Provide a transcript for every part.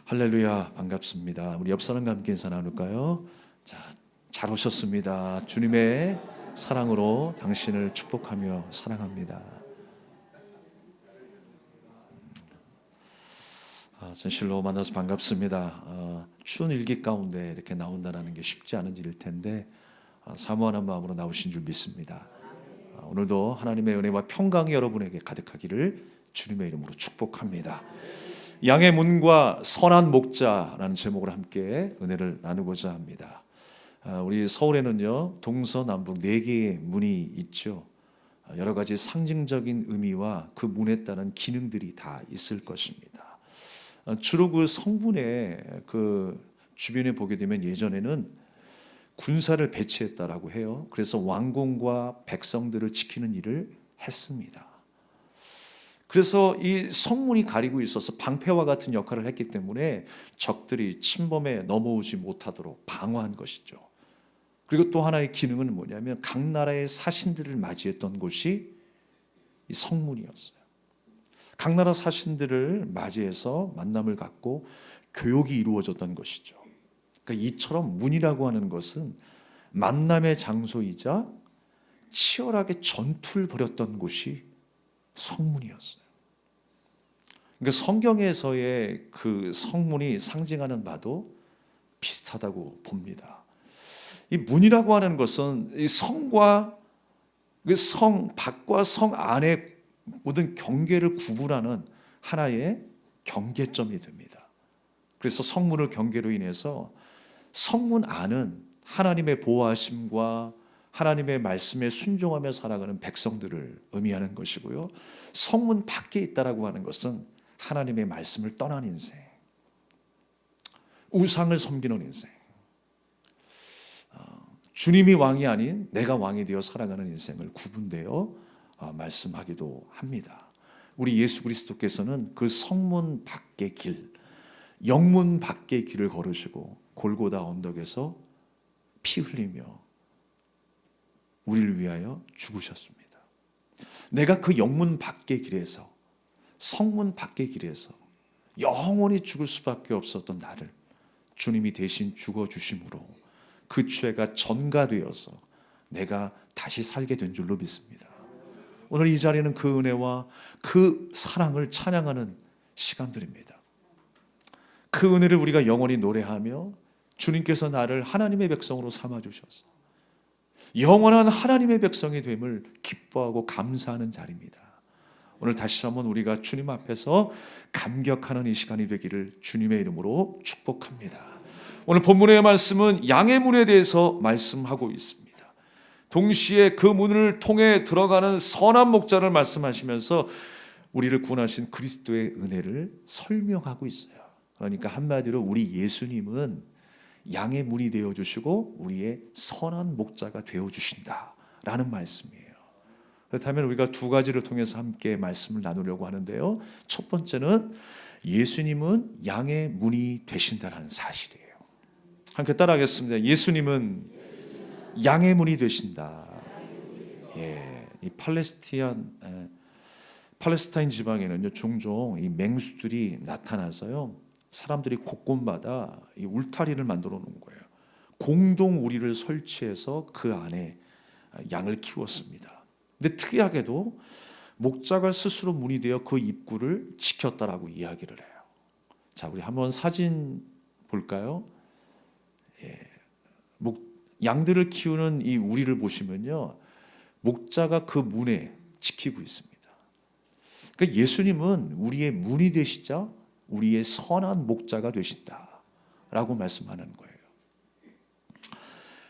할렐루야, 반갑습니다. 우리 옆 사람과 함께 인사 나눌까요? 자, 잘 오셨습니다. 주님의 사랑으로 당신을 축복하며 사랑합니다. 진실로 만나서 반갑습니다. 추운 일기 가운데 이렇게 나온다는 게 쉽지 않은 일일 텐데 사모하는 마음으로 나오신 줄 믿습니다. 오늘도 하나님의 은혜와 평강이 여러분에게 가득하기를 주님의 이름으로 축복합니다. 양의 문과 선한 목자라는 제목으로 함께 은혜를 나누고자 합니다. 우리 서울에는요, 동서남북 4개의 문이 있죠. 여러 가지 상징적인 의미와 그 문에 따른 기능들이 다 있을 것입니다. 주로 그 성문의 그 주변에 보게 되면 예전에는 군사를 배치했다라고 해요. 그래서 왕궁과 백성들을 지키는 일을 했습니다. 그래서 이 성문이 가리고 있어서 방패와 같은 역할을 했기 때문에 적들이 침범해 넘어오지 못하도록 방어한 것이죠. 그리고 또 하나의 기능은 뭐냐면 각 나라의 사신들을 맞이했던 곳이 이 성문이었어요. 각 나라 사신들을 맞이해서 만남을 갖고 교육이 이루어졌던 것이죠. 그러니까 이처럼 문이라고 하는 것은 만남의 장소이자 치열하게 전투를 벌였던 곳이 성문이었어요. 그러니까 성경에서의 그 성문이 상징하는 바도 비슷하다고 봅니다. 이 문이라고 하는 것은 이 성과 그 성 밖과 성 안의 모든 경계를 구분하는 하나의 경계점이 됩니다. 그래서 성문을 경계로 인해서 성문 안은 하나님의 보호하심과 하나님의 말씀에 순종하며 살아가는 백성들을 의미하는 것이고요. 성문 밖에 있다라고 하는 것은 하나님의 말씀을 떠난 인생, 우상을 섬기는 인생, 주님이 왕이 아닌 내가 왕이 되어 살아가는 인생을 구분되어 말씀하기도 합니다. 우리 예수 그리스도께서는 그 성문 밖의 길, 영문 밖의 길을 걸으시고 골고다 언덕에서 피 흘리며 우리를 위하여 죽으셨습니다. 내가 그 영문 밖의 길에서, 성문 밖의 길에서 영원히 죽을 수밖에 없었던 나를 주님이 대신 죽어주심으로 그 죄가 전가되어서 내가 다시 살게 된 줄로 믿습니다. 오늘 이 자리는 그 은혜와 그 사랑을 찬양하는 시간들입니다. 그 은혜를 우리가 영원히 노래하며 주님께서 나를 하나님의 백성으로 삼아주셔서 영원한 하나님의 백성이 됨을 기뻐하고 감사하는 자리입니다. 오늘 다시 한번 우리가 주님 앞에서 감격하는 이 시간이 되기를 주님의 이름으로 축복합니다. 오늘 본문의 말씀은 양의 문에 대해서 말씀하고 있습니다. 동시에 그 문을 통해 들어가는 선한 목자를 말씀하시면서 우리를 구원하신 그리스도의 은혜를 설명하고 있어요. 그러니까 한마디로 우리 예수님은 양의 문이 되어주시고 우리의 선한 목자가 되어주신다라는 말씀이에요. 그렇다면 우리가 두 가지를 통해서 함께 말씀을 나누려고 하는데요. 첫 번째는 예수님은 양의 문이 되신다라는 사실이에요. 함께 따라하겠습니다. 예수님은 양의 문이 되신다. 예, 이 팔레스타인 지방에는요 종종 이 맹수들이 나타나서요. 사람들이 곳곳마다 이 울타리를 만들어 놓은 거예요. 공동 우리를 설치해서 그 안에 양을 키웠습니다. 근데 특이하게도 목자가 스스로 문이 되어 그 입구를 지켰다라고 이야기를 해요. 자, 우리 한번 사진 볼까요? 예. 양들을 키우는 이 우리를 보시면요, 목자가 그 문에 지키고 있습니다. 그러니까 예수님은 우리의 문이 되시자 우리의 선한 목자가 되신다라고 말씀하는 거예요.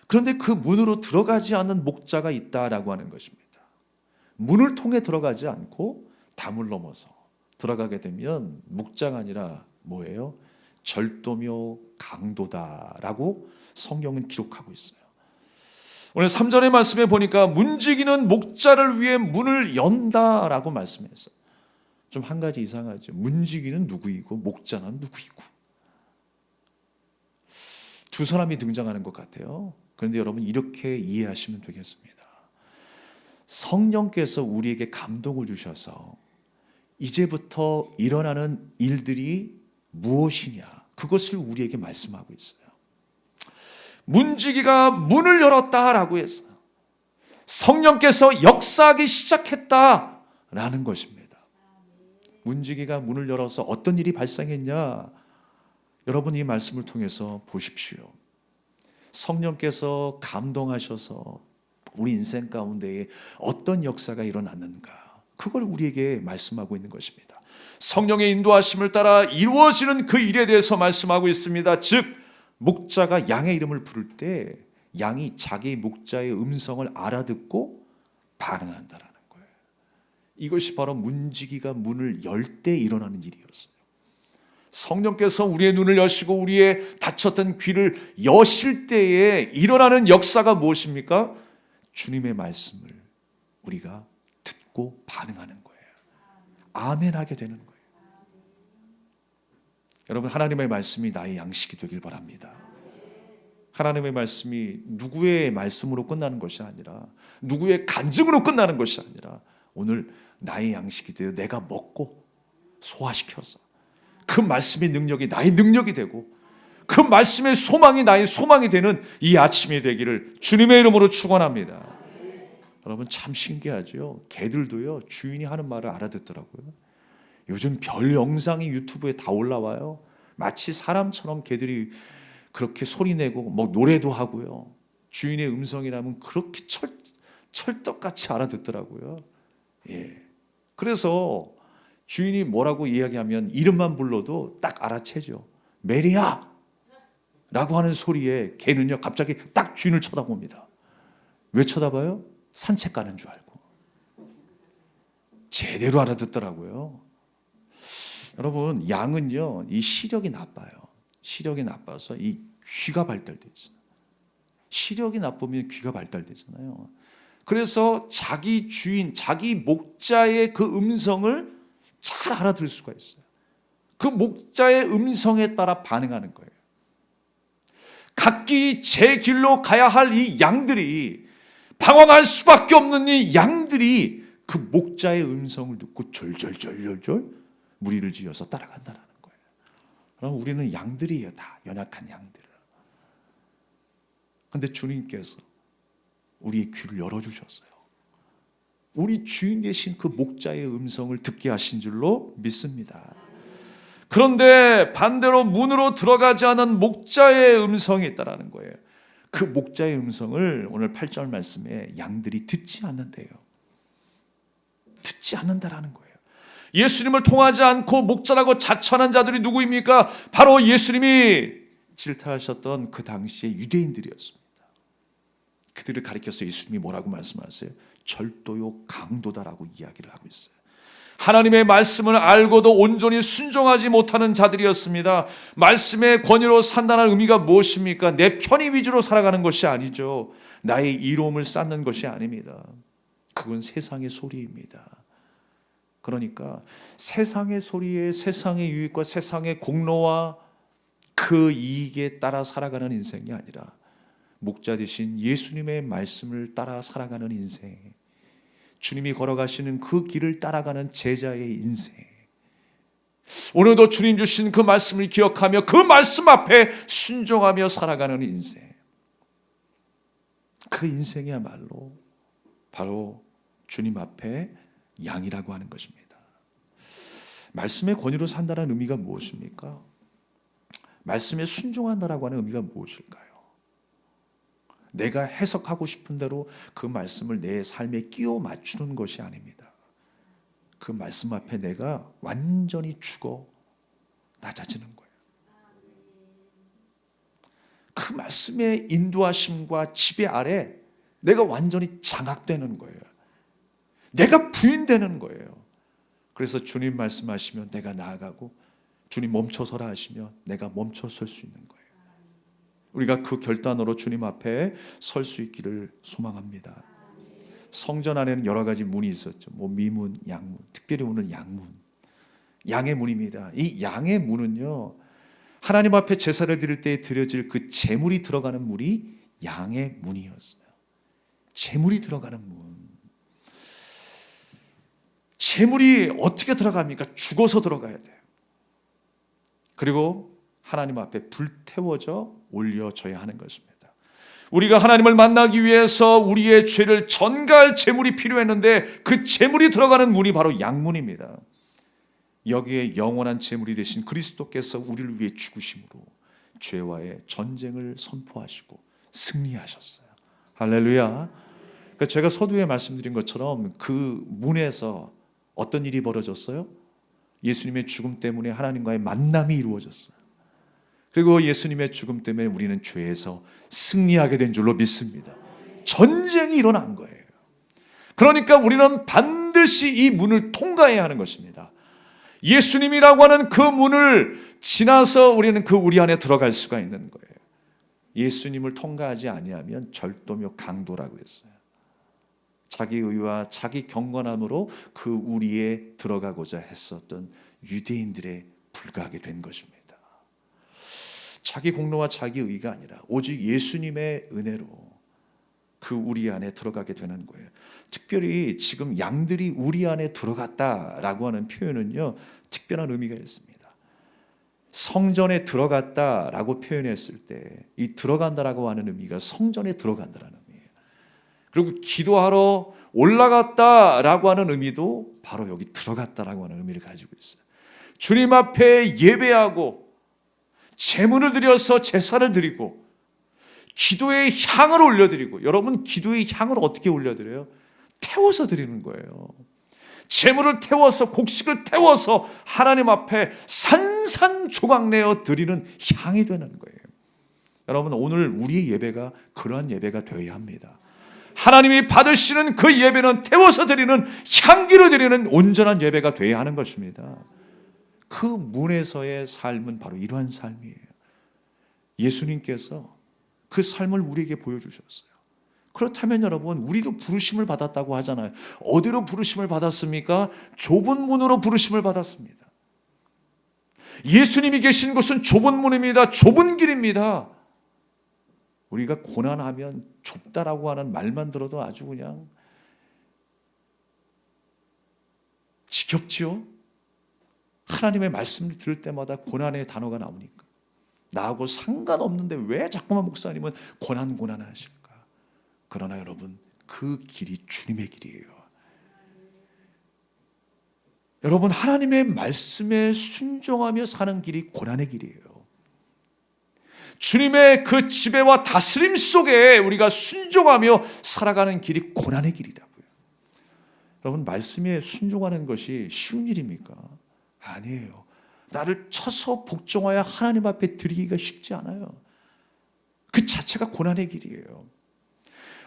그런데 그 문으로 들어가지 않는 목자가 있다라고 하는 것입니다. 문을 통해 들어가지 않고 담을 넘어서 들어가게 되면 목자가 아니라 뭐예요? 절도며 강도다라고 성경은 기록하고 있어요. 오늘 3절의 말씀에 보니까 문지기는 목자를 위해 문을 연다라고 말씀했어요. 좀 한 가지 이상하죠. 문지기는 누구이고 목자는 누구이고 두 사람이 등장하는 것 같아요. 그런데 여러분 이렇게 이해하시면 되겠습니다. 성령께서 우리에게 감동을 주셔서 이제부터 일어나는 일들이 무엇이냐, 그것을 우리에게 말씀하고 있어요. 문지기가 문을 열었다라고 해서 성령께서 역사하기 시작했다라는 것입니다. 문지기가 문을 열어서 어떤 일이 발생했냐? 여러분 이 말씀을 통해서 보십시오. 성령께서 감동하셔서 우리 인생 가운데에 어떤 역사가 일어났는가? 그걸 우리에게 말씀하고 있는 것입니다. 성령의 인도하심을 따라 이루어지는 그 일에 대해서 말씀하고 있습니다. 즉 목자가 양의 이름을 부를 때 양이 자기 목자의 음성을 알아듣고 반응한다라는 거예요. 이것이 바로 문지기가 문을 열 때 일어나는 일이었어요. 성령께서 우리의 눈을 여시고 우리의 닫혔던 귀를 여실 때에 일어나는 역사가 무엇입니까? 주님의 말씀을 우리가 듣고 반응하는 거예요. 아멘하게 되는 거예요. 여러분, 하나님의 말씀이 나의 양식이 되길 바랍니다. 하나님의 말씀이 누구의 말씀으로 끝나는 것이 아니라, 누구의 간증으로 끝나는 것이 아니라 오늘 나의 양식이 되어 내가 먹고 소화시켜서 그 말씀의 능력이 나의 능력이 되고 그 말씀의 소망이 나의 소망이 되는 이 아침이 되기를 주님의 이름으로 축원합니다. 여러분 참 신기하죠. 개들도요 주인이 하는 말을 알아듣더라고요. 요즘 별 영상이 유튜브에 다 올라와요. 마치 사람처럼 개들이 그렇게 소리내고 뭐 노래도 하고요. 주인의 음성이라면 그렇게 철떡같이 알아듣더라고요. 예. 그래서 주인이 뭐라고 이야기하면 이름만 불러도 딱 알아채죠. 메리야! 라고 하는 소리에 개는요 갑자기 딱 주인을 쳐다봅니다. 왜 쳐다봐요? 산책 가는 줄 알고. 제대로 알아듣더라고요. 여러분 양은요 이 시력이 나빠요. 시력이 나빠서 이 귀가 발달돼 있어요. 시력이 나쁘면 귀가 발달되잖아요. 그래서 자기 주인, 자기 목자의 그 음성을 잘 알아들을 수가 있어요. 그 목자의 음성에 따라 반응하는 거예요. 각기 제 길로 가야 할 이 양들이, 방황할 수밖에 없는 이 양들이 그 목자의 음성을 듣고 졸졸졸졸 무리를 지어서 따라간다는 거예요. 그럼 우리는 양들이에요. 다 연약한 양들. 그런데 주님께서 우리의 귀를 열어주셨어요. 우리 주인 되신 그 목자의 음성을 듣게 하신 줄로 믿습니다. 그런데 반대로 문으로 들어가지 않은 목자의 음성이 있다는 거예요. 그 목자의 음성을 오늘 8절 말씀에 양들이 듣지 않는데요. 듣지 않는다라는 거예요. 예수님을 통하지 않고 목자라고 자처하는 자들이 누구입니까? 바로 예수님이 질타하셨던 그 당시의 유대인들이었습니다. 그들을 가리켜서 예수님이 뭐라고 말씀하세요? 절도요 강도다라고 이야기를 하고 있어요. 하나님의 말씀을 알고도 온전히 순종하지 못하는 자들이었습니다. 말씀의 권위로 산다는 의미가 무엇입니까? 내 편의 위주로 살아가는 것이 아니죠. 나의 이로움을 쌓는 것이 아닙니다. 그건 세상의 소리입니다. 그러니까 세상의 소리에 세상의 유익과 세상의 공로와 그 이익에 따라 살아가는 인생이 아니라 목자 되신 예수님의 말씀을 따라 살아가는 인생, 주님이 걸어가시는 그 길을 따라가는 제자의 인생, 오늘도 주님 주신 그 말씀을 기억하며 그 말씀 앞에 순종하며 살아가는 인생, 그 인생이야말로 바로 주님 앞에 양이라고 하는 것입니다. 말씀의 권위로 산다는 의미가 무엇입니까? 말씀에 순종한다라고 하는 의미가 무엇일까요? 내가 해석하고 싶은 대로 그 말씀을 내 삶에 끼워 맞추는 것이 아닙니다. 그 말씀 앞에 내가 완전히 죽어 낮아지는 거예요. 그 말씀의 인도하심과 지배 아래 내가 완전히 장악되는 거예요. 내가 부인되는 거예요. 그래서 주님 말씀하시면 내가 나아가고, 주님 멈춰서라 하시면 내가 멈춰 설 수 있는 거예요. 우리가 그 결단으로 주님 앞에 설 수 있기를 소망합니다. 성전 안에는 여러 가지 문이 있었죠. 뭐 미문, 양문, 특별히 오늘 양문, 양의 문입니다. 이 양의 문은요, 하나님 앞에 제사를 드릴 때 드려질 그 제물이 들어가는 문이 양의 문이었어요. 제물이 들어가는 문. 제물이 어떻게 들어갑니까? 죽어서 들어가야 돼요. 그리고 하나님 앞에 불태워져 올려져야 하는 것입니다. 우리가 하나님을 만나기 위해서 우리의 죄를 전가할 제물이 필요했는데 그 제물이 들어가는 문이 바로 양문입니다. 여기에 영원한 제물이 되신 그리스도께서 우리를 위해 죽으심으로 죄와의 전쟁을 선포하시고 승리하셨어요. 할렐루야. 그러니까 제가 서두에 말씀드린 것처럼 그 문에서 어떤 일이 벌어졌어요? 예수님의 죽음 때문에 하나님과의 만남이 이루어졌어요. 그리고 예수님의 죽음 때문에 우리는 죄에서 승리하게 된 줄로 믿습니다. 전쟁이 일어난 거예요. 그러니까 우리는 반드시 이 문을 통과해야 하는 것입니다. 예수님이라고 하는 그 문을 지나서 우리는 그 우리 안에 들어갈 수가 있는 거예요. 예수님을 통과하지 아니하면 절도며 강도라고 했어요. 자기 의와 자기 경건함으로 그 우리에 들어가고자 했었던 유대인들에 불과하게 된 것입니다. 자기 공로와 자기 의가 아니라 오직 예수님의 은혜로 그 우리 안에 들어가게 되는 거예요. 특별히 지금 양들이 우리 안에 들어갔다라고 하는 표현은요, 특별한 의미가 있습니다. 성전에 들어갔다라고 표현했을 때 이 들어간다라고 하는 의미가 성전에 들어간다라는 의미예요. 그리고 기도하러 올라갔다라고 하는 의미도 바로 여기 들어갔다라고 하는 의미를 가지고 있어요. 주님 앞에 예배하고 제물을 드려서 제사를 드리고 기도의 향을 올려드리고, 여러분 기도의 향을 어떻게 올려드려요? 태워서 드리는 거예요. 제물을 태워서, 곡식을 태워서 하나님 앞에 산산조각내어 드리는 향이 되는 거예요. 여러분, 오늘 우리의 예배가 그러한 예배가 되어야 합니다. 하나님이 받으시는 그 예배는 태워서 드리는, 향기로 드리는 온전한 예배가 되어야 하는 것입니다. 그 문에서의 삶은 바로 이러한 삶이에요. 예수님께서 그 삶을 우리에게 보여주셨어요. 그렇다면 여러분, 우리도 부르심을 받았다고 하잖아요. 어디로 부르심을 받았습니까? 좁은 문으로 부르심을 받았습니다. 예수님이 계신 곳은 좁은 문입니다. 좁은 길입니다. 우리가 고난하면 좁다라고 하는 말만 들어도 아주 그냥 지겹지요? 하나님의 말씀을 들을 때마다 고난의 단어가 나오니까 나하고 상관없는데 왜 자꾸만 목사님은 고난 하실까? 그러나 여러분, 그 길이 주님의 길이에요. 여러분, 하나님의 말씀에 순종하며 사는 길이 고난의 길이에요. 주님의 그 지배와 다스림 속에 우리가 순종하며 살아가는 길이 고난의 길이라고요. 여러분, 말씀에 순종하는 것이 쉬운 일입니까? 아니에요. 나를 쳐서 복종하여 하나님 앞에 드리기가 쉽지 않아요. 그 자체가 고난의 길이에요.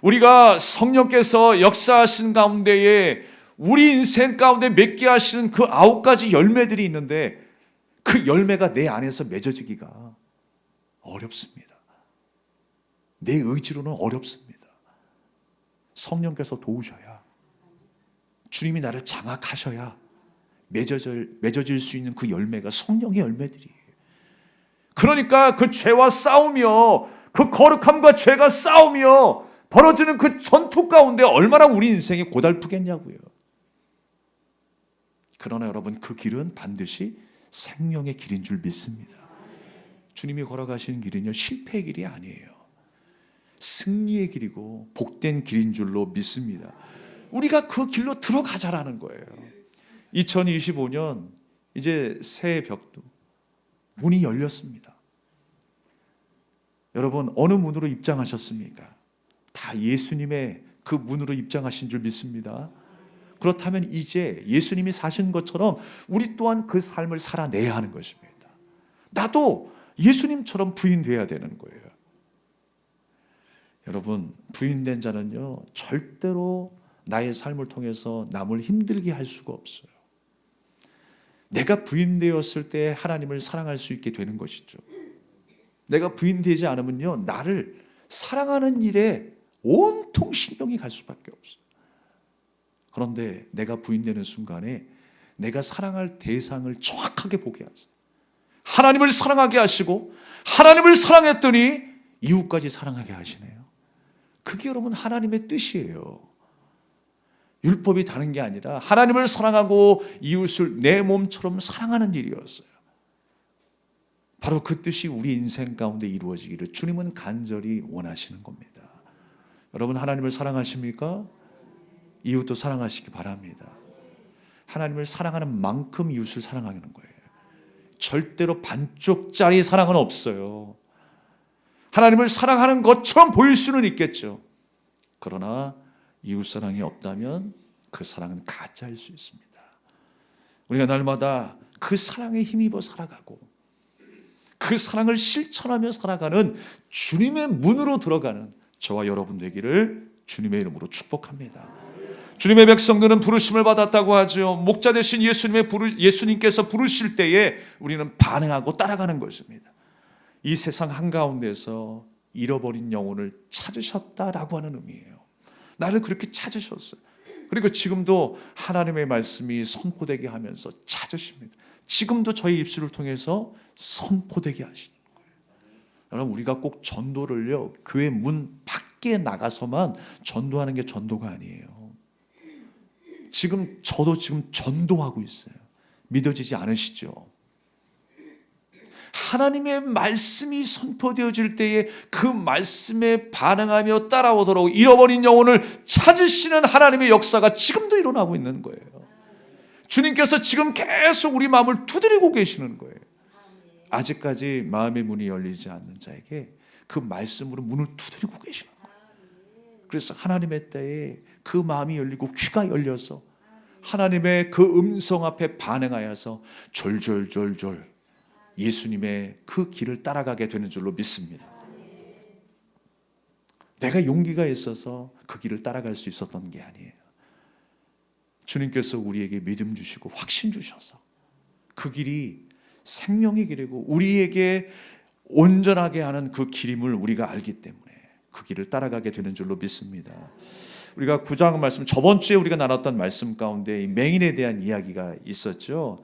우리가 성령께서 역사하신 가운데에 우리 인생 가운데 맺게 하시는 그 9가지 열매들이 있는데 그 열매가 내 안에서 맺어지기가 어렵습니다. 내 의지로는 어렵습니다. 성령께서 도우셔야, 주님이 나를 장악하셔야 맺어질 수 있는 그 열매가 성령의 열매들이에요. 그러니까 그 죄와 싸우며, 그 거룩함과 죄가 싸우며 벌어지는 그 전투 가운데 얼마나 우리 인생이 고달프겠냐고요. 그러나 여러분, 그 길은 반드시 생명의 길인 줄 믿습니다. 주님이 걸어가시는 길은요, 실패의 길이 아니에요. 승리의 길이고 복된 길인 줄로 믿습니다. 우리가 그 길로 들어가자라는 거예요. 2025년 이제 새해 벽도 문이 열렸습니다. 여러분, 어느 문으로 입장하셨습니까? 다 예수님의 그 문으로 입장하신 줄 믿습니다. 그렇다면 이제 예수님이 사신 것처럼 우리 또한 그 삶을 살아내야 하는 것입니다. 나도 예수님처럼 부인되어야 되는 거예요. 여러분, 부인된 자는요, 절대로 나의 삶을 통해서 남을 힘들게 할 수가 없어요. 내가 부인되었을 때 하나님을 사랑할 수 있게 되는 것이죠. 내가 부인되지 않으면요, 나를 사랑하는 일에 온통 신경이 갈 수밖에 없어요. 그런데 내가 부인되는 순간에 내가 사랑할 대상을 정확하게 보게 하세요. 하나님을 사랑하게 하시고, 하나님을 사랑했더니 이웃까지 사랑하게 하시네요. 그게 여러분 하나님의 뜻이에요. 율법이 다른 게 아니라 하나님을 사랑하고 이웃을 내 몸처럼 사랑하는 일이었어요. 바로 그 뜻이 우리 인생 가운데 이루어지기를 주님은 간절히 원하시는 겁니다. 여러분, 하나님을 사랑하십니까? 이웃도 사랑하시기 바랍니다. 하나님을 사랑하는 만큼 이웃을 사랑하는 거예요. 절대로 반쪽짜리 사랑은 없어요. 하나님을 사랑하는 것처럼 보일 수는 있겠죠. 그러나 이웃 사랑이 없다면 그 사랑은 가짜일 수 있습니다. 우리가 날마다 그 사랑에 힘입어 살아가고 그 사랑을 실천하며 살아가는 주님의 문으로 들어가는 저와 여러분 되기를 주님의 이름으로 축복합니다. 주님의 백성들은 부르심을 받았다고 하죠. 목자 되신 예수님께서 부르실 때에 우리는 반응하고 따라가는 것입니다. 이 세상 한가운데서 잃어버린 영혼을 찾으셨다라고 하는 의미예요. 나를 그렇게 찾으셨어요. 그리고 지금도 하나님의 말씀이 선포되게 하면서 찾으십니다. 지금도 저희 입술을 통해서 선포되게 하시는 거예요. 여러분, 우리가 꼭 전도를요, 교회 문 밖에 나가서만 전도하는 게 전도가 아니에요. 저도 지금 전도하고 있어요. 믿어지지 않으시죠? 하나님의 말씀이 선포되어질 때에 그 말씀에 반응하며 따라오도록 잃어버린 영혼을 찾으시는 하나님의 역사가 지금도 일어나고 있는 거예요. 주님께서 지금 계속 우리 마음을 두드리고 계시는 거예요. 아직까지 마음의 문이 열리지 않는 자에게 그 말씀으로 문을 두드리고 계시는 거예요. 그래서 하나님의 때에 그 마음이 열리고 귀가 열려서 하나님의 그 음성 앞에 반응하여서 졸졸졸졸 예수님의 그 길을 따라가게 되는 줄로 믿습니다. 내가 용기가 있어서 그 길을 따라갈 수 있었던 게 아니에요. 주님께서 우리에게 믿음 주시고 확신 주셔서 그 길이 생명의 길이고 우리에게 온전하게 하는 그 길임을 우리가 알기 때문에 그 길을 따라가게 되는 줄로 믿습니다. 우리가 9장 말씀, 저번 주에 우리가 나눴던 말씀 가운데 이 맹인에 대한 이야기가 있었죠.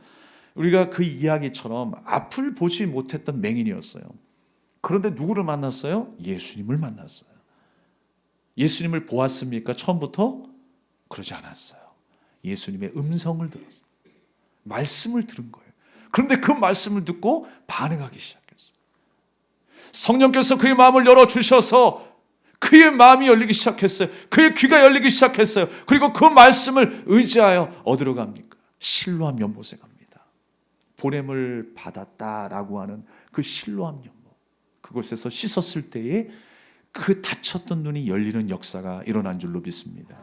우리가 그 이야기처럼 앞을 보지 못했던 맹인이었어요. 그런데 누구를 만났어요? 예수님을 만났어요. 예수님을 보았습니까? 처음부터? 그러지 않았어요. 예수님의 음성을 들었어요. 말씀을 들은 거예요. 그런데 그 말씀을 듣고 반응하기 시작했어요. 성령께서 그의 마음을 열어주셔서 그의 마음이 열리기 시작했어요. 그의 귀가 열리기 시작했어요. 그리고 그 말씀을 의지하여 어디로 갑니까? 실로암 연못에 갑니다. 보냄을 받았다라고 하는 그 실로암 연못, 그곳에서 씻었을 때에 그 닫혔던 눈이 열리는 역사가 일어난 줄로 믿습니다.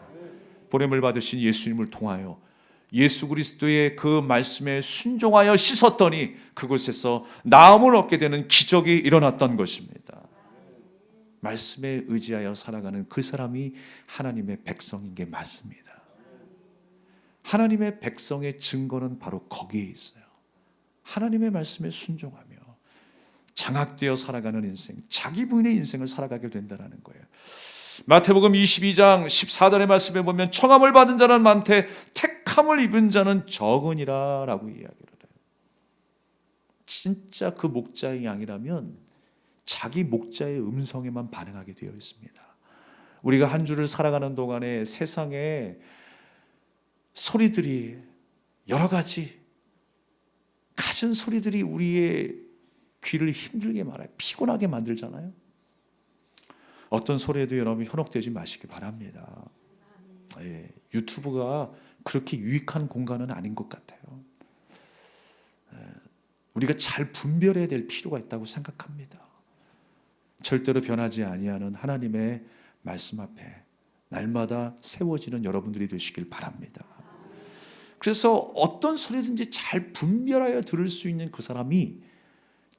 보냄을 받으신 예수님을 통하여 예수 그리스도의 그 말씀에 순종하여 씻었더니 그곳에서 나음을 얻게 되는 기적이 일어났던 것입니다. 말씀에 의지하여 살아가는 그 사람이 하나님의 백성인 게 맞습니다. 하나님의 백성의 증거는 바로 거기에 있어요. 하나님의 말씀에 순종하며 장악되어 살아가는 인생, 자기 부인의 인생을 살아가게 된다는 거예요. 마태복음 22장 14절의 말씀에 보면 청함을 받은 자는 많되 택함을 입은 자는 적으니라 라고 이야기를 해요. 진짜 그 목자의 양이라면 자기 목자의 음성에만 반응하게 되어 있습니다. 우리가 한 주를 살아가는 동안에 세상에 소리들이 여러 가지 가진 소리들이 우리의 귀를 힘들게 말아요. 피곤하게 만들잖아요. 어떤 소리에도 여러분 현혹되지 마시기 바랍니다. 유튜브가 그렇게 유익한 공간은 아닌 것 같아요. 우리가 잘 분별해야 될 필요가 있다고 생각합니다. 절대로 변하지 아니하는 하나님의 말씀 앞에 날마다 세워지는 여러분들이 되시길 바랍니다. 그래서 어떤 소리든지 잘 분별하여 들을 수 있는 그 사람이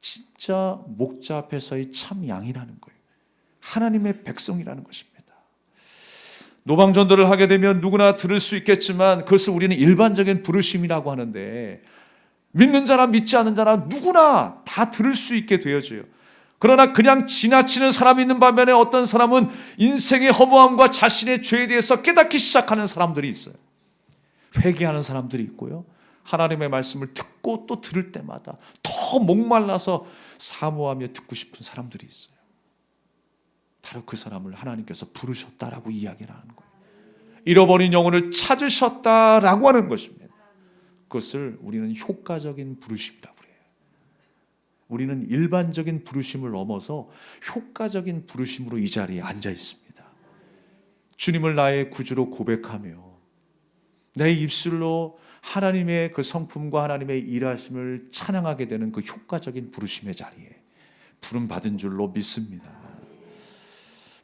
진짜 목자 앞에서의 참 양이라는 거예요. 하나님의 백성이라는 것입니다. 노방전도를 하게 되면 누구나 들을 수 있겠지만 그것을 우리는 일반적인 부르심이라고 하는데 믿는 자나 믿지 않는 자나 누구나 다 들을 수 있게 되어져요. 그러나 그냥 지나치는 사람이 있는 반면에 어떤 사람은 인생의 허무함과 자신의 죄에 대해서 깨닫기 시작하는 사람들이 있어요. 회개하는 사람들이 있고요. 하나님의 말씀을 듣고 또 들을 때마다 더 목말라서 사모하며 듣고 싶은 사람들이 있어요. 바로 그 사람을 하나님께서 부르셨다라고 이야기를 하는 거예요. 잃어버린 영혼을 찾으셨다라고 하는 것입니다. 그것을 우리는 효과적인 부르심이라고 해요. 우리는 일반적인 부르심을 넘어서 효과적인 부르심으로 이 자리에 앉아 있습니다. 주님을 나의 구주로 고백하며 내 입술로 하나님의 그 성품과 하나님의 일하심을 찬양하게 되는 그 효과적인 부르심의 자리에 부름받은 줄로 믿습니다.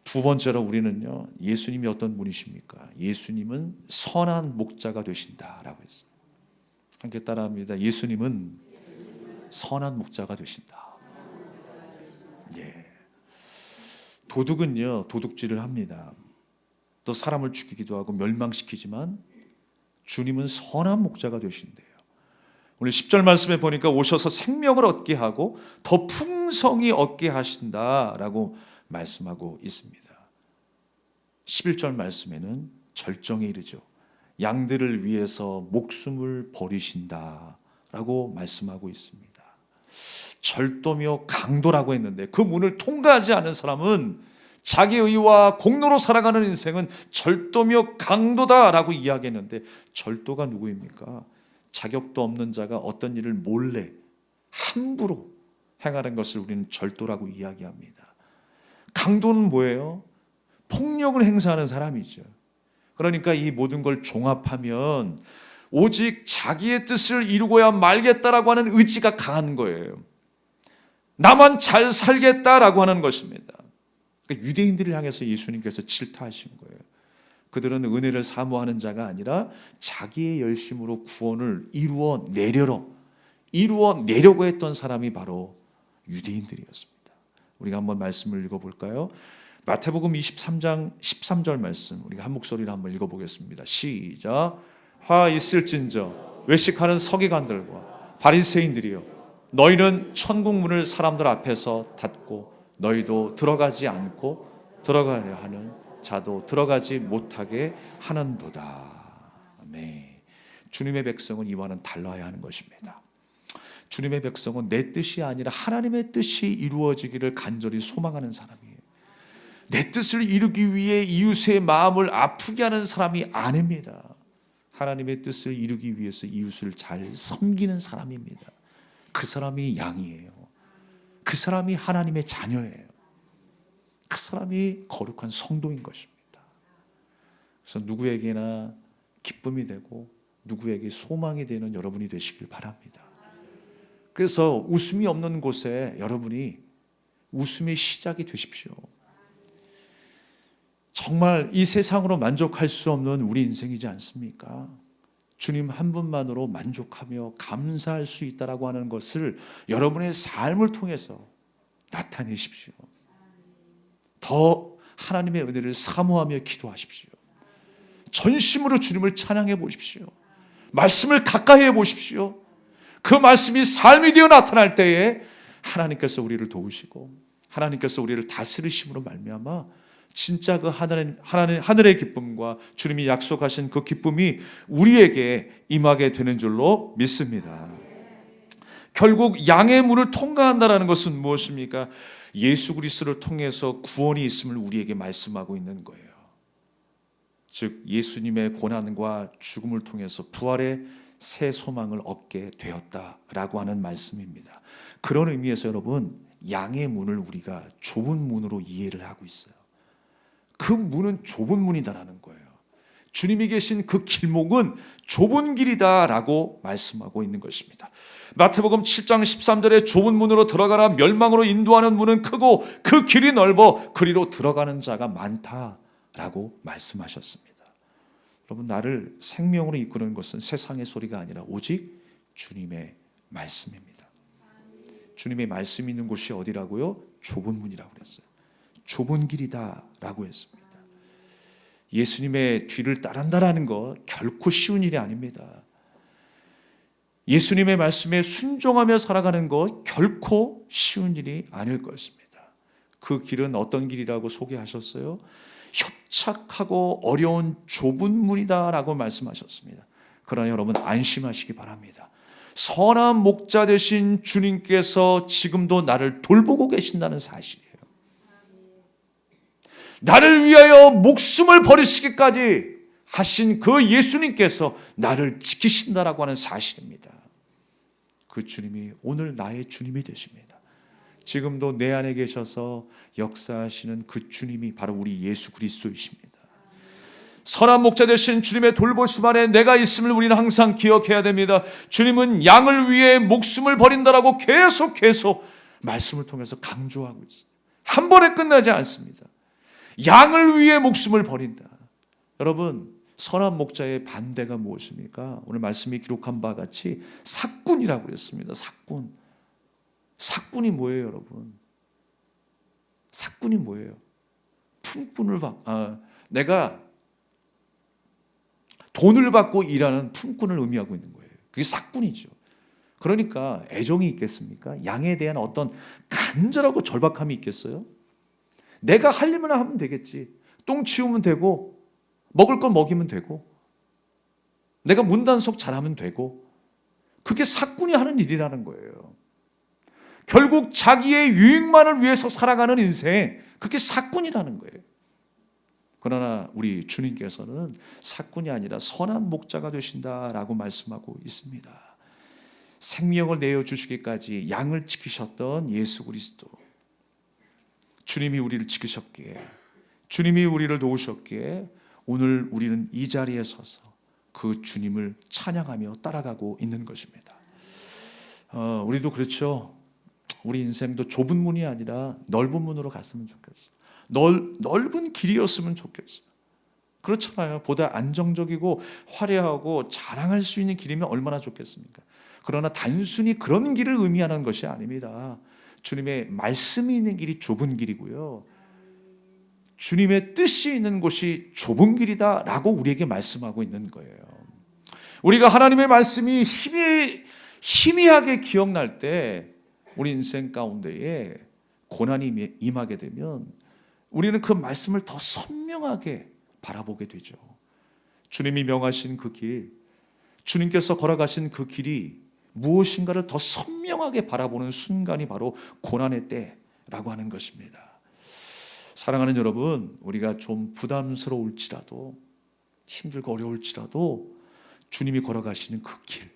두 번째로 우리는요, 예수님이 어떤 분이십니까? 예수님은 선한 목자가 되신다라고 했어요. 함께 따라합니다. 예수님은 선한 목자가 되신다. 예. 도둑은요, 도둑질을 합니다. 또 사람을 죽이기도 하고 멸망시키지만 주님은 선한 목자가 되신대요. 오늘 10절 말씀에 보니까 오셔서 생명을 얻게 하고 더 풍성히 얻게 하신다라고 말씀하고 있습니다. 11절 말씀에는 절정에 이르죠. 양들을 위해서 목숨을 버리신다라고 말씀하고 있습니다. 절도며 강도라고 했는데 그 문을 통과하지 않은 사람은 자기 의와 공로로 살아가는 인생은 절도며 강도다라고 이야기했는데 절도가 누구입니까? 자격도 없는 자가 어떤 일을 몰래 함부로 행하는 것을 우리는 절도라고 이야기합니다. 강도는 뭐예요? 폭력을 행사하는 사람이죠. 그러니까 이 모든 걸 종합하면 오직 자기의 뜻을 이루고야 말겠다라고 하는 의지가 강한 거예요. 나만 잘 살겠다라고 하는 것입니다. 그러니까 유대인들을 향해서 예수님께서 질타하신 거예요. 그들은 은혜를 사모하는 자가 아니라 자기의 열심으로 구원을 이루어내려고 했던 사람이 바로 유대인들이었습니다. 우리가 한번 말씀을 읽어볼까요? 마태복음 23장 13절 말씀 우리가 한 목소리로 한번 읽어보겠습니다. 시작. 화 있을진저 외식하는 서기관들과 바리새인들이여 너희는 천국 문을 사람들 앞에서 닫고 너희도 들어가지 않고 들어가려 하는 자도 들어가지 못하게 하는도다. 아멘. 주님의 백성은 이와는 달라야 하는 것입니다. 주님의 백성은 내 뜻이 아니라 하나님의 뜻이 이루어지기를 간절히 소망하는 사람이에요. 내 뜻을 이루기 위해 이웃의 마음을 아프게 하는 사람이 아닙니다. 하나님의 뜻을 이루기 위해서 이웃을 잘 섬기는 사람입니다. 그 사람이 양이에요. 그 사람이 하나님의 자녀예요. 그 사람이 거룩한 성도인 것입니다. 그래서 누구에게나 기쁨이 되고 누구에게 소망이 되는 여러분이 되시길 바랍니다. 그래서 웃음이 없는 곳에 여러분이 웃음의 시작이 되십시오. 정말 이 세상으로 만족할 수 없는 우리 인생이지 않습니까? 주님 한 분만으로 만족하며 감사할 수 있다라고 하는 것을 여러분의 삶을 통해서 나타내십시오. 더 하나님의 은혜를 사모하며 기도하십시오. 전심으로 주님을 찬양해 보십시오. 말씀을 가까이 해 보십시오. 그 말씀이 삶이 되어 나타날 때에 하나님께서 우리를 도우시고 하나님께서 우리를 다스리심으로 말미암아 진짜 그 하늘의 기쁨과 주님이 약속하신 그 기쁨이 우리에게 임하게 되는 줄로 믿습니다. 결국 양의 문을 통과한다는 것은 무엇입니까? 예수 그리스도를 통해서 구원이 있음을 우리에게 말씀하고 있는 거예요. 즉 예수님의 고난과 죽음을 통해서 부활의 새 소망을 얻게 되었다라고 하는 말씀입니다. 그런 의미에서 여러분 양의 문을 우리가 좁은 문으로 이해를 하고 있어요. 그 문은 좁은 문이다라는 거예요. 주님이 계신 그 길목은 좁은 길이다라고 말씀하고 있는 것입니다. 마태복음 7장 13절에 좁은 문으로 들어가라 멸망으로 인도하는 문은 크고 그 길이 넓어 그리로 들어가는 자가 많다라고 말씀하셨습니다. 여러분 나를 생명으로 이끄는 것은 세상의 소리가 아니라 오직 주님의 말씀입니다. 주님의 말씀이 있는 곳이 어디라고요? 좁은 문이라고 그랬어요. 좁은 길이다라고 했습니다. 예수님의 뒤를 따른다라는 것 결코 쉬운 일이 아닙니다. 예수님의 말씀에 순종하며 살아가는 것 결코 쉬운 일이 아닐 것입니다. 그 길은 어떤 길이라고 소개하셨어요? 협착하고 어려운 좁은 문이다라고 말씀하셨습니다. 그러나 여러분 안심하시기 바랍니다. 선한 목자 되신 주님께서 지금도 나를 돌보고 계신다는 사실이에요. 나를 위하여 목숨을 버리시기까지 하신 그 예수님께서 나를 지키신다라고 하는 사실입니다. 그 주님이 오늘 나의 주님이 되십니다. 지금도 내 안에 계셔서 역사하시는 그 주님이 바로 우리 예수 그리스도이십니다. 선한 목자 되신 주님의 돌보심 안에 내가 있음을 우리는 항상 기억해야 됩니다. 주님은 양을 위해 목숨을 버린다라고 계속 말씀을 통해서 강조하고 있어요. 한 번에 끝나지 않습니다. 양을 위해 목숨을 버린다. 여러분, 선한 목자의 반대가 무엇입니까? 오늘 말씀이 기록한 바와 같이 삭군이라고 그랬습니다. 삭군이 뭐예요, 여러분? 삭군이 뭐예요? 내가 돈을 받고 일하는 품꾼을 의미하고 있는 거예요. 그게 삭군이죠. 그러니까 애정이 있겠습니까? 양에 대한 어떤 간절하고 절박함이 있겠어요? 내가 할 일만 하면 되겠지. 똥 치우면 되고, 먹을 거 먹이면 되고, 내가 문단속 잘하면 되고, 그게 삭군이 하는 일이라는 거예요. 결국 자기의 유익만을 위해서 살아가는 인생, 그게 삭군이라는 거예요. 그러나 우리 주님께서는 삭군이 아니라 선한 목자가 되신다라고 말씀하고 있습니다. 생명을 내어주시기까지 양을 지키셨던 예수 그리스도, 주님이 우리를 지키셨기에, 주님이 우리를 도우셨기에 오늘 우리는 이 자리에 서서 그 주님을 찬양하며 따라가고 있는 것입니다. 우리도 그렇죠. 우리 인생도 좁은 문이 아니라 넓은 문으로 갔으면 좋겠어. 넓은 길이었으면 좋겠어. 그렇잖아요. 보다 안정적이고 화려하고 자랑할 수 있는 길이면 얼마나 좋겠습니까? 그러나 단순히 그런 길을 의미하는 것이 아닙니다. 주님의 말씀이 있는 길이 좁은 길이고요, 주님의 뜻이 있는 곳이 좁은 길이다라고 우리에게 말씀하고 있는 거예요. 우리가 하나님의 말씀이 희미하게 기억날 때 우리 인생 가운데에 고난이 임하게 되면 우리는 그 말씀을 더 선명하게 바라보게 되죠. 주님이 명하신 그 길, 주님께서 걸어가신 그 길이 무엇인가를 더 선명하게 바라보는 순간이 바로 고난의 때라고 하는 것입니다. 사랑하는 여러분, 우리가 좀 부담스러울지라도, 힘들고 어려울지라도 주님이 걸어가시는 그 길,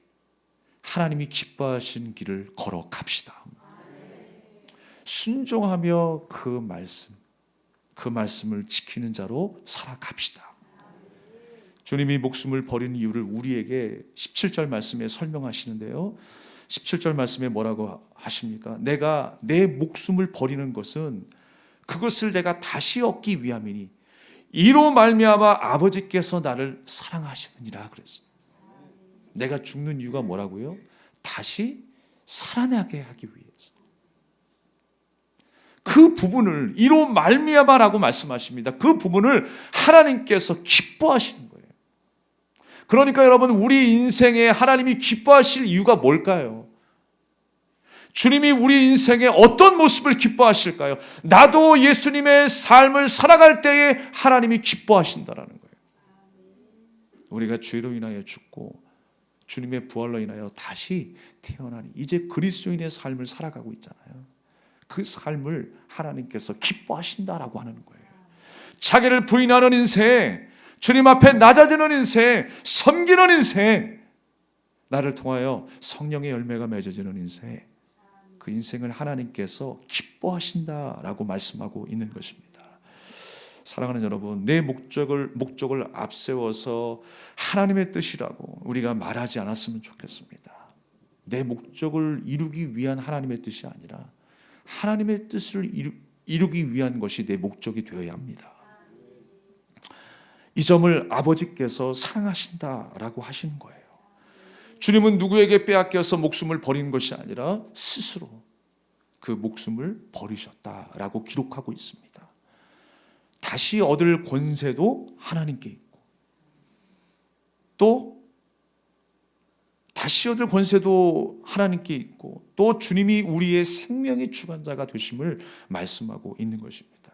하나님이 기뻐하시는 길을 걸어갑시다. 순종하며 그 말씀을 지키는 자로 살아갑시다. 주님이 목숨을 버리는 이유를 우리에게 17절 말씀에 설명하시는데요, 17절 말씀에 뭐라고 하십니까? 내가 내 목숨을 버리는 것은 그것을 내가 다시 얻기 위함이니 이로 말미암아 아버지께서 나를 사랑하시느니라 그랬어요. 내가 죽는 이유가 뭐라고요? 다시 살아나게 하기 위해서. 그 부분을 이로 말미암아라고 말씀하십니다. 그 부분을 하나님께서 기뻐하시는 거예요. 그러니까 여러분, 우리 인생에 하나님이 기뻐하실 이유가 뭘까요? 주님이 우리 인생에 어떤 모습을 기뻐하실까요? 나도 예수님의 삶을 살아갈 때에 하나님이 기뻐하신다라는 거예요. 우리가 죄로 인하여 죽고 주님의 부활로 인하여 다시 태어나니 이제 그리스도인의 삶을 살아가고 있잖아요. 그 삶을 하나님께서 기뻐하신다라고 하는 거예요. 자기를 부인하는 인생, 주님 앞에 낮아지는 인생, 섬기는 인생, 나를 통하여 성령의 열매가 맺어지는 인생, 그 인생을 하나님께서 기뻐하신다라고 말씀하고 있는 것입니다. 사랑하는 여러분, 내 목적을 앞세워서 하나님의 뜻이라고 우리가 말하지 않았으면 좋겠습니다. 내 목적을 이루기 위한 하나님의 뜻이 아니라 하나님의 뜻을 이루기 위한 것이 내 목적이 되어야 합니다. 이 점을 아버지께서 사랑하신다라고 하시는 거예요. 주님은 누구에게 빼앗겨서 목숨을 버린 것이 아니라 스스로 그 목숨을 버리셨다라고 기록하고 있습니다. 다시 얻을 권세도 하나님께 있고, 또 다시 얻을 권세도 하나님께 있고, 또 주님이 우리의 생명의 주관자가 되심을 말씀하고 있는 것입니다.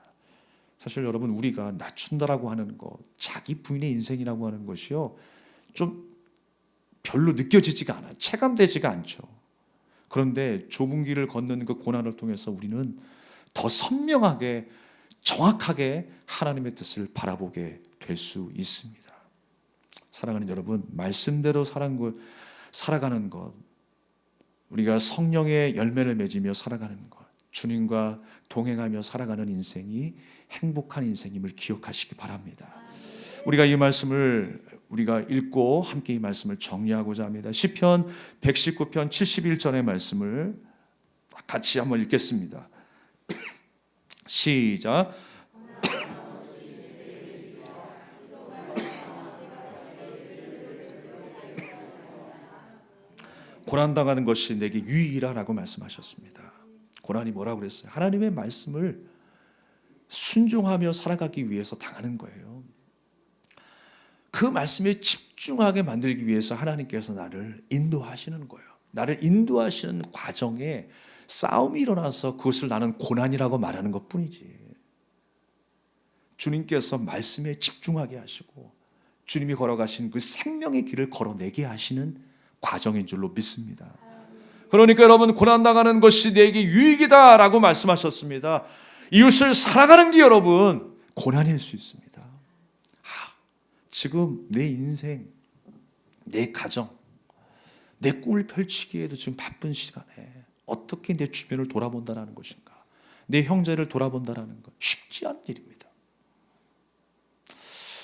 사실 여러분, 우리가 낮춘다라고 하는 것, 자기 부인의 인생이라고 하는 것이요, 좀 별로 느껴지지가 않아요. 체감되지가 않죠. 그런데 좁은 길을 걷는 그 고난을 통해서 우리는 더 선명하게, 정확하게 하나님의 뜻을 바라보게 될 수 있습니다. 사랑하는 여러분, 말씀대로 살아가는 것, 우리가 성령의 열매를 맺으며 살아가는 것, 주님과 동행하며 살아가는 인생이 행복한 인생임을 기억하시기 바랍니다. 우리가 이 말씀을 우리가 읽고 함께 이 말씀을 정리하고자 합니다. 시편 119편 71절의 말씀을 같이 한번 읽겠습니다. 시작. 고난당하는 것이 내게 유익이라고 말씀하셨습니다. 고난이 뭐라고 그랬어요? 하나님의 말씀을 순종하며 살아가기 위해서 당하는 거예요. 그 말씀에 집중하게 만들기 위해서 하나님께서 나를 인도하시는 거예요. 나를 인도하시는 과정에 싸움이 일어나서 그것을 나는 고난이라고 말하는 것뿐이지. 주님께서 말씀에 집중하게 하시고 주님이 걸어가신 그 생명의 길을 걸어내게 하시는 과정인 줄로 믿습니다. 그러니까 여러분, 고난당하는 것이 내게 유익이다라고 말씀하셨습니다. 이웃을 사랑하는 게 여러분 고난일 수 있습니다. 지금 내 인생, 내 가정, 내 꿈을 펼치기에도 지금 바쁜 시간에 어떻게 내 주변을 돌아본다는 것인가, 내 형제를 돌아본다는 것 쉽지 않은 일입니다.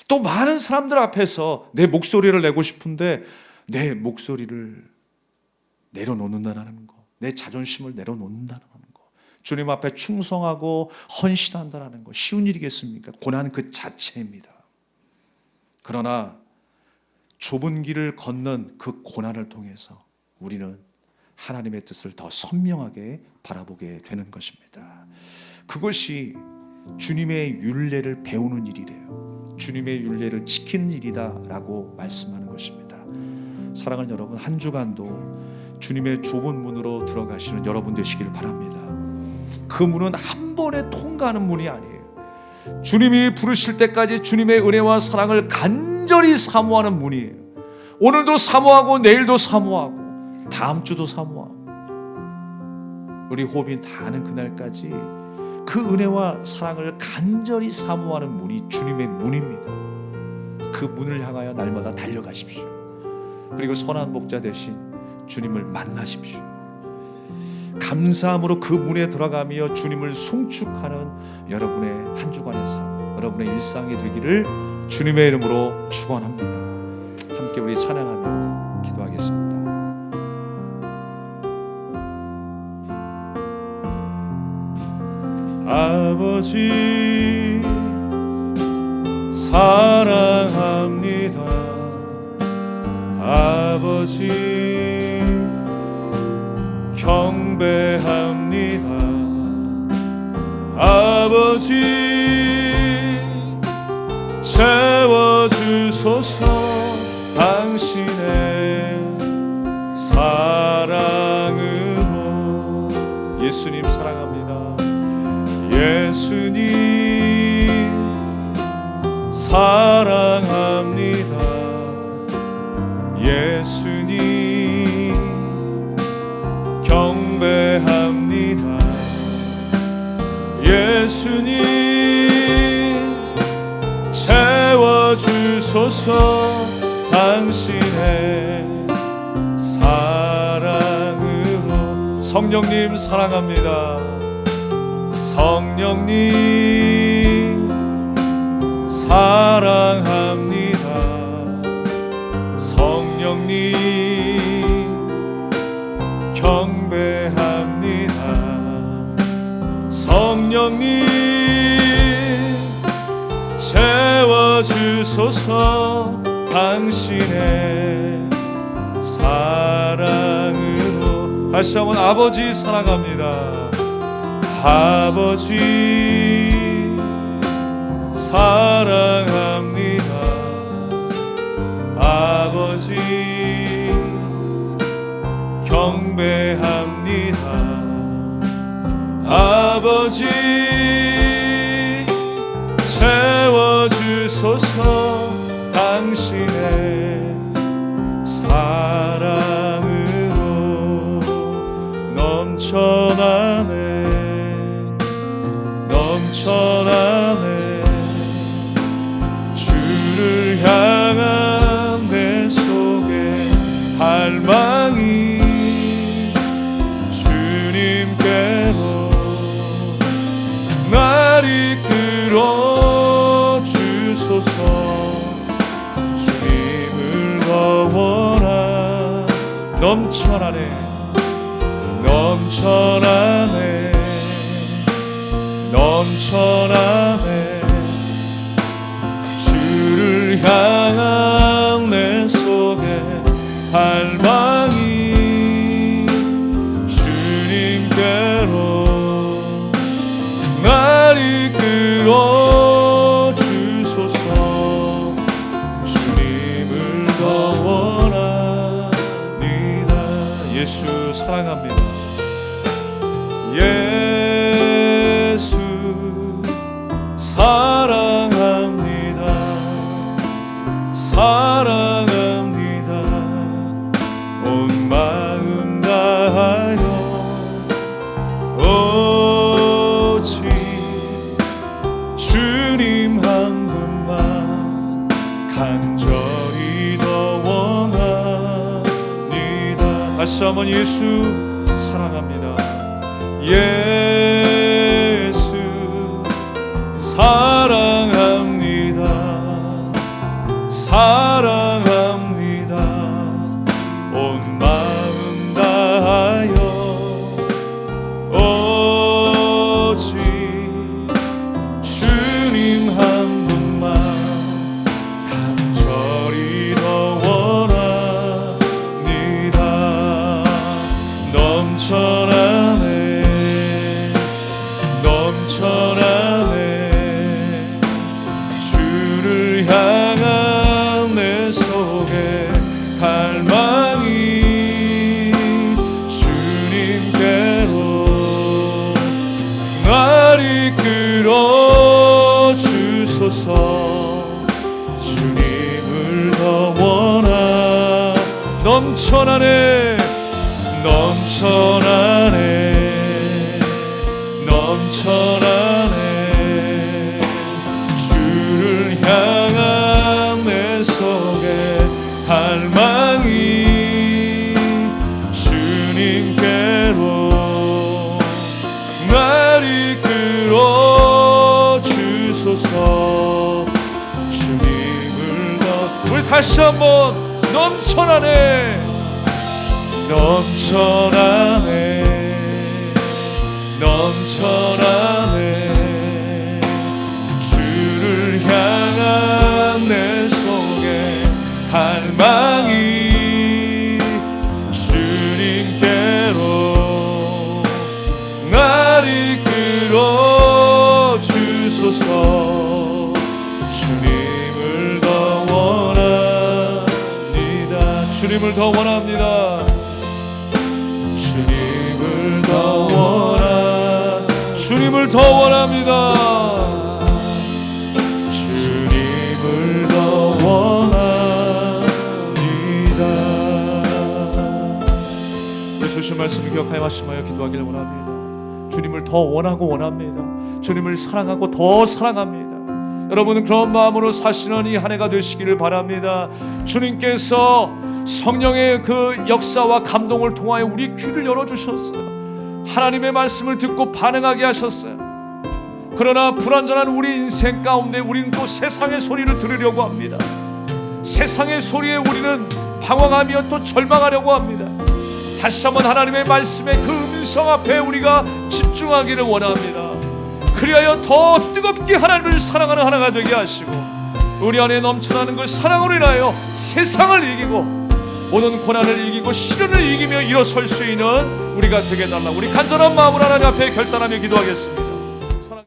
또 많은 사람들 앞에서 내 목소리를 내고 싶은데 내 목소리를 내려놓는다는 것, 내 자존심을 내려놓는다는 것, 주님 앞에 충성하고 헌신한다는 것 쉬운 일이겠습니까? 고난 그 자체입니다. 그러나 좁은 길을 걷는 그 고난을 통해서 우리는 하나님의 뜻을 더 선명하게 바라보게 되는 것입니다. 그것이 주님의 율례를 배우는 일이래요. 주님의 율례를 지키는 일이다라고 말씀하는 것입니다. 사랑하는 여러분, 한 주간도 주님의 좁은 문으로 들어가시는 여러분 되시길 바랍니다. 그 문은 한 번에 통과하는 문이 아니에요. 주님이 부르실 때까지 주님의 은혜와 사랑을 간절히 사모하는 문이에요. 오늘도 사모하고 내일도 사모하고 다음 주도 사모하고 우리 호흡이 다하는 그날까지 그 은혜와 사랑을 간절히 사모하는 문이 주님의 문입니다. 그 문을 향하여 날마다 달려가십시오. 그리고 선한 목자 되신 주님을 만나십시오. 감사함으로 그 문에 들어가며 주님을 송축하는 여러분의 한 주간의 삶, 여러분의 일상이 되기를 주님의 이름으로 축원합니다. 함께 우리 찬양하며 기도하겠습니다. 아버지 사랑합니다. 아버지 경배합니다. 아버지 채워주소서. 당신의 사랑으로. 예수님 사랑합니다. 예수님 사랑합니다. 예수님 경배합니다. 예수님 채워주소서. 당신의 사랑으로. 성령님 사랑합니다. 성령님 사랑합니다. 성령님 경배합니다. 성령님 채워주소서. 당신의 사랑으로. 다시 한번 아버지 사랑합니다. 아버지 사랑합니다. 아버지 경배합니다. 아버지 채워주소서. 당신의 사랑으로. 넘쳐나네 넘쳐나네. 주를 향한 내 속에 갈망이 주님께로 넘쳐나네 넘쳐나네 넘쳐나네 주를 향한 내 속에 갈망이 주님께로 날 이끌어 주소서 주님을 더 원합니다 예수 사랑합니다 예수 사랑합니다 사랑합니다 온 마음 다하여 오직 주님 한 분만 간절히 더 원합니다 다시 한번 예수 사랑합니다 예수 사랑합니다 사랑합니다 온 마음 다하여 오직 주님 한 분만 간절히 더 원합니다 넘쳐나네 넘쳐나네 주를 향한 내 속에 갈망이 주님께로 날 이끌어 주소서 주님을 더 원하 넘쳐나네 넘쳐나네 넘쳐나네 주를 향한 내 속에 갈망이 주님께로 날 이끌어 주소서 주님을 더 우리 다시 한번 넘쳐나네 넘쳐나네 넘쳐나네 주를 향한 내 속에 갈망이 주님께로 날 이끌어 주소서 주님을 더 원합니다 주님을 더 원합니다 주님을 더 주님을 더 원합니다 주님을 더 원합니다 주신 말씀을 기억하여 말씀하여 기도하기를 원합니다 주님을 더 원하고 원합니다 주님을 사랑하고 더 사랑합니다 여러분은 그런 마음으로 사시는 이 한 해가 되시기를 바랍니다 주님께서 성령의 그 역사와 감동을 통하여 우리 귀를 열어주셨어요 하나님의 말씀을 듣고 반응하게 하셨어요 그러나 불완전한 우리 인생 가운데 우리는 또 세상의 소리를 들으려고 합니다 세상의 소리에 우리는 방황하며 또 절망하려고 합니다 다시 한번 하나님의 말씀의 그 음성 앞에 우리가 집중하기를 원합니다 그리하여 더 뜨겁게 하나님을 사랑하는 하나가 되게 하시고 우리 안에 넘쳐나는 그 사랑으로 인하여 세상을 이기고 모든 고난을 이기고 시련을 이기며 일어설 수 있는 우리가 되게 해달라고 우리 간절한 마음으로 하나님 앞에 결단하며 기도하겠습니다